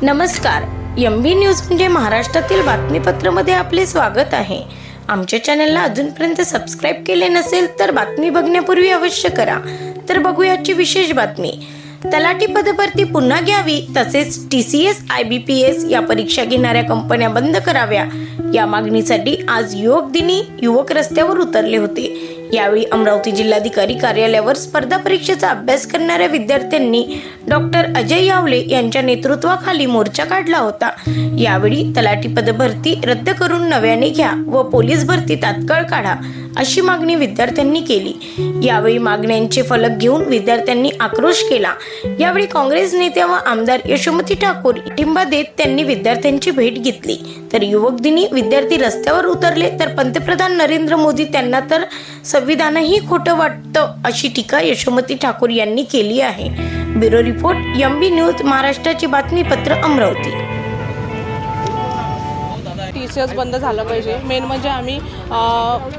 नमस्कार, MB news म्हणजे महाराष्ट्रातील बातमीपत्रामध्ये आपले स्वागत आहे। आमच्या चॅनलला अजूनपर्यंत सबस्क्राइब केले नसेल तर बातमी बघण्यापूर्वी अवश्य करा। तर बघूयाची विशेष बातमी। तलाठी पदभरती पुन्हा घ्यावी, तसेच TCS IBPS या परीक्षा घेणाऱ्या कंपन्या बंद कराव्या या मागणीसाठी आज युवक दिनी युवक रस्त्यावर उतरले होते। यावेळी अमरावती जिल्हाधिकारी कार्यालयावर स्पर्धा परीक्षेचा अभ्यास करणाऱ्या विद्यार्थ्यांनी डॉक्टर अजय यावले यांच्या नेतृत्वाखाली मोर्चा काढला होता। यावेळी तलाठी पदभरती रद्द करून नव्याने घ्या व पोलीस भरती तात्काळ काढा अशी मागणी विद्यार्थ्यांनी केली। यावेळी मागण्यांचे फलक घेऊन विद्यार्थ्यांनी आक्रोश केला। यावेळी काँग्रेस नेत्या व आमदार यशोमती ठाकूर पाठिंबा देत त्यांनी विद्यार्थ्यांची भेट घेतली। तर युवक दिनी विद्यार्थी रस्त्यावर उतरले तर पंतप्रधान नरेंद्र मोदी त्यांना तर संविधानही खोटं वाटतं अशी टीका यशोमती ठाकूर यांनी केली आहे। ब्युरो रिपोर्ट, MB न्यूज, महाराष्ट्राची बातमीपत्र, अमरावती। TCS बंद झालं पाहिजे। मेन म्हणजे आम्ही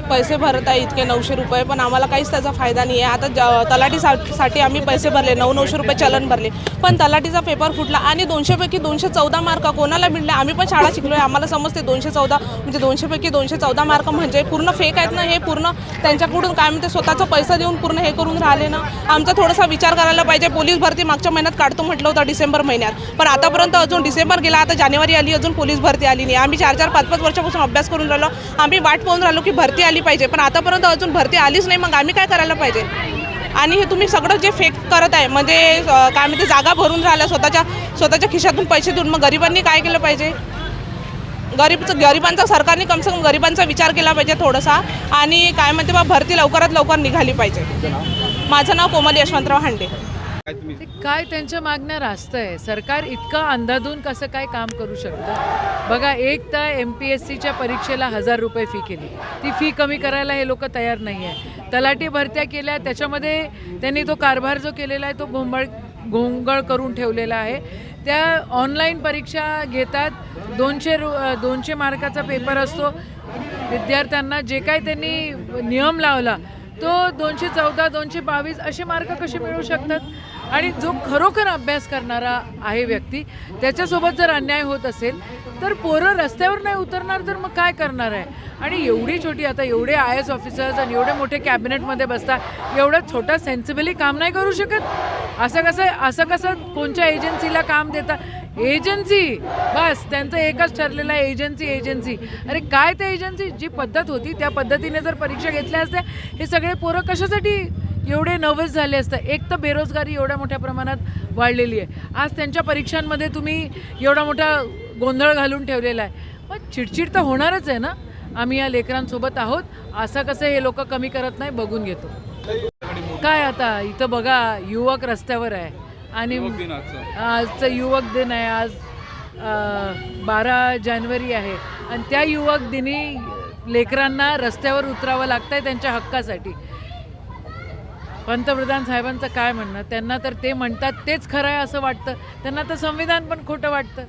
पैसे भरत आहे इतके 900 रुपये, पण आम्हाला काहीच त्याचा फायदा नाही आहे। आता तलाठीसाठी आम्ही पैसे भरले, 900 रुपये चलन भरले, पण तलाठीचा पेपर फुटला आणि 200 पैकी 214 मार्क कोणाला मिळले? आम्ही पण शाळा शिकलो आहे, आम्हाला समजते 214 म्हणजे 200 पैकी 214 मार्क म्हणजे पूर्ण फेक आहेत ना। हे पूर्ण त्यांच्याकडून काय म्हणते स्वतःचा पैसा देऊन पूर्ण हे करून राहिले ना। आमचा थोडासा विचार करायला पाहिजे। पोलीस भरती मागच्या महिन्यात काढतो म्हटलं होतं डिसेंबर महिन्यात, पण आतापर्यंत अजून डिसेंबर गेला, आता जानेवारी आली, अजून पोलीस भरती आली नाही। आम्ही 4-4, 5-5 वर्षापासून अभ्यास करून राहिलो, आम्ही वाट पाहून राहिलो की भरती आली पाहिजे, पण आतापर्यंत अजून भरती आलीच नाही। मग आम्ही काय करायला पाहिजे? आणि हे तुम्ही सगळं जे फेक करत आहे म्हणजे काय म्हणते जागा भरून राहिल्या स्वतःच्या खिशातून पैसे देऊन, मग गरिबांनी काय केलं पाहिजे? गरिबांचा सरकारने कम से कम गरिबांचा विचार केला पाहिजे थोडासा, आणि काय म्हणते बा भरती लवकरात लवकर निघाली पाहिजे। माझं नाव कोमल यशवंतराव हांडे। काय त्यांच्या मागण्या रास्त आहे? सरकार इतकं अंधाधून कसं काय काम करू शकतं? बघा, एक तर MPSCच्या परीक्षेला 1000 रुपये फी केली, ती फी कमी करायला हे लोक तयार नाही आहे। तलाठी भरत्या केल्या, त्याच्यामध्ये त्यांनी तो कारभार जो केलेला आहे तो घोंगळ करून ठेवलेला आहे। त्या ऑनलाईन परीक्षा घेतात, 200 मार्काचा पेपर असतो। विद्यार्थ्यांना जे काय त्यांनी नियम लावला तो 214, 222 असे मार्क कसे मिळू शकतात? आणि जो खरोखर अभ्यास करणारा आहे व्यक्ती, त्याच्यासोबत जर अन्याय होत असेल तर पोरं रस्त्यावर नाही उतरणार तर मग काय करणार आहे? आणि एवढी छोटी, आता एवढे IAS ऑफिसर्स आणि एवढे मोठे कॅबिनेटमध्ये बसतात, एवढं छोटा सेन्सिबली काम नाही करू शकत? असं कसं कोणत्या एजन्सीला काम देतात? एजन्सी, बस त्यांचं एकच ठरलेलं आहे, एजन्सी। अरे काय ते एजन्सी? जी पद्धत होती त्या पद्धतीने जर परीक्षा घेतल्या असत्या, हे सगळे पोरं कशासाठी एवढे नर्वस झाले असतं? एक तर बेरोजगारी एवढ्या मोठ्या प्रमाणात वाढलेली आहे, आज त्यांच्या परीक्षांमध्ये तुम्ही एवढा मोठा गोंधळ घालून ठेवलेला आहे, मग चिडचिड तर होणारच आहे ना। आम्ही या लेकरांसोबत आहोत, असं कसं हे लोक कमी करत नाही बघून घेतो। काय आता इथं बघा, युवक रस्त्यावर आहे आणि आजचं युवक दिन आहे, आज 12 जानेवारी आहे, आणि त्या युवक दिनी लेकरांना रस्त्यावर उतरावं लागतंय त्यांच्या हक्कासाठी। पंतप्रधान साहेबांचं काय म्हणणं? त्यांना तर ते म्हणतात तेच खरं आहे असं वाटतं, त्यांना तर संविधान पण खोटं वाटतं।